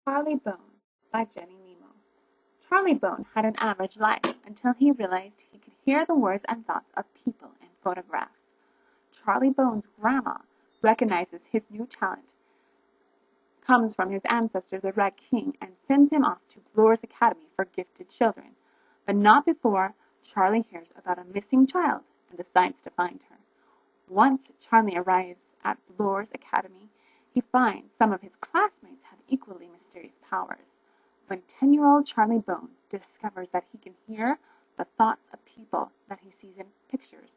Charlie Bone by Jenny Nemo. Charlie Bone had an average life until he realized he could hear the words and thoughts of people in photographs. Charlie Bone's grandma recognizes his new talent comes from his ancestor, the Red King, and sends him off to Bloor's Academy for gifted children, but not before Charlie hears about a missing child and decides to find her. Once Charlie arrives at Bloor's Academy, he finds some of his classmates have equally mysterious powers. When 10-year-old Charlie Bone discovers that he can hear the thoughts of people that he sees in pictures,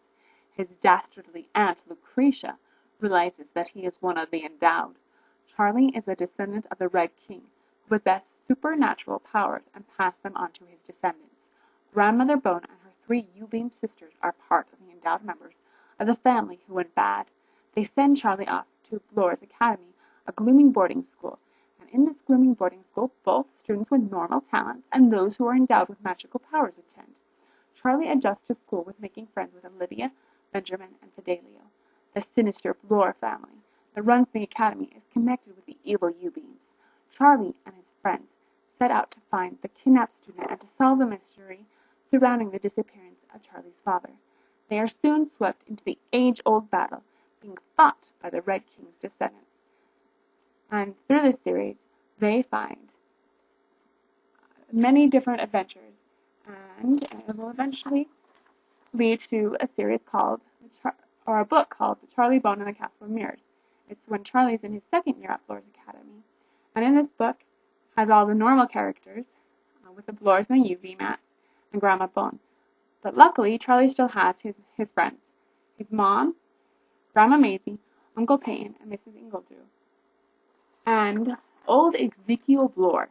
his dastardly aunt Lucretia realizes that he is one of the endowed. Charlie is a descendant of the Red King, who possessed supernatural powers and passed them on to his descendants. Grandmother Bone and her three U-beam sisters are part of the endowed members of the family who went bad. They send Charlie off to Bloor's Academy, a gloomy boarding school, and in this gloomy boarding school, both students with normal talents and those who are endowed with magical powers attend. Charlie adjusts to school with making friends with Olivia, Benjamin, and Fidelio. The sinister Bloor family that runs the academy is connected with the evil U-beams. Charlie and his friends set out to find the kidnapped student and to solve the mystery surrounding the disappearance of Charlie's father. They are soon swept into the age-old battle being fought by the Red King's descendants. And through this series, they find many different adventures, and it will eventually lead to a series called, or a book called The Charlie Bone and the Castle of Mirrors. It's when Charlie's in his second year at Bloor's Academy. And in this book has all the normal characters, with the Bloors and the UV mats, and Grandma Bone. But luckily, Charlie still has his friends. His mom, Grandma Maisie, Uncle Peyton, and Mrs. Ingledew. And old Ezekiel Bloor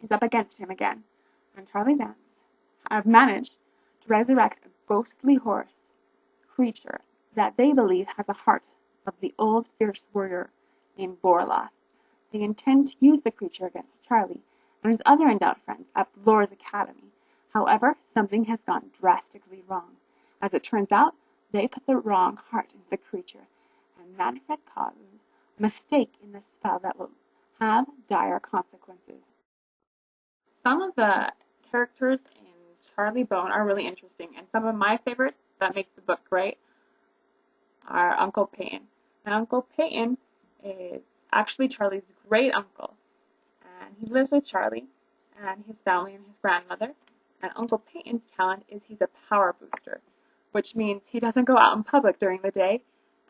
is up against him again, and Charlie's aunts have managed to resurrect a ghostly horse creature that they believe has a heart of the old fierce warrior named Borlath. They intend to use the creature against Charlie and his other endowed friends at Bloor's Academy. However, something has gone drastically wrong. As it turns out, they put the wrong heart into the creature, and that effect causes a mistake in the spell that will have dire consequences. Some of the characters in Charlie Bone are really interesting, and some of my favorites that make the book great are Uncle Peyton. And Uncle Peyton is actually Charlie's great uncle, and he lives with Charlie and his family and his grandmother. And Uncle Peyton's talent is he's a power booster, which means he doesn't go out in public during the day,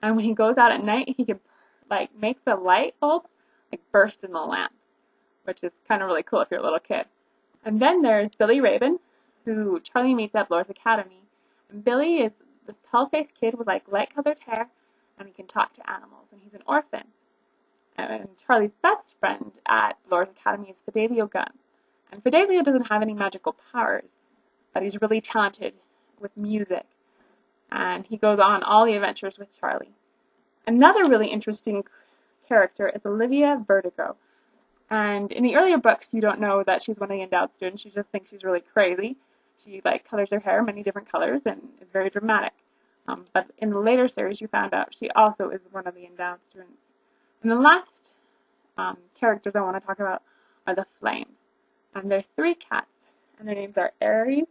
and when he goes out at night, he can make the light bulbs burst in the lamp, which is kind of really cool if you're a little kid. And then there's Billy Raven, who Charlie meets at Bloor's Academy. And Billy is this pale-faced kid with light-colored hair, and he can talk to animals, and he's an orphan. And Charlie's best friend at Bloor's Academy is Fidelio Gunn. And Fidelio doesn't have any magical powers, but he's really talented with music, and he goes on all the adventures with Charlie. Another really interesting character is Olivia Vertigo. And in the earlier books, you don't know that she's one of the endowed students. You just think she's really crazy. She colors her hair many different colors and is very dramatic. But in the later series, you found out she also is one of the endowed students. And the last characters I want to talk about are the Flames. And there's 3 cats, and their names are Aries,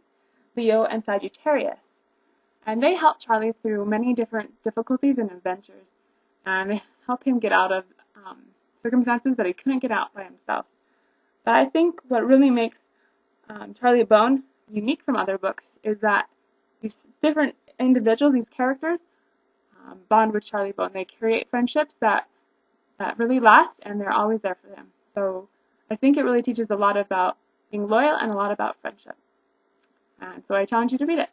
Leo, and Sagittarius. And they help Charlie through many different difficulties and adventures, and they help him get out of circumstances that he couldn't get out by himself. But I think what really makes Charlie Bone unique from other books is that these different individuals, these characters, bond with Charlie Bone. They create friendships that really last, and they're always there for him. So I think it really teaches a lot about being loyal and a lot about friendship. And so I challenge you to read it.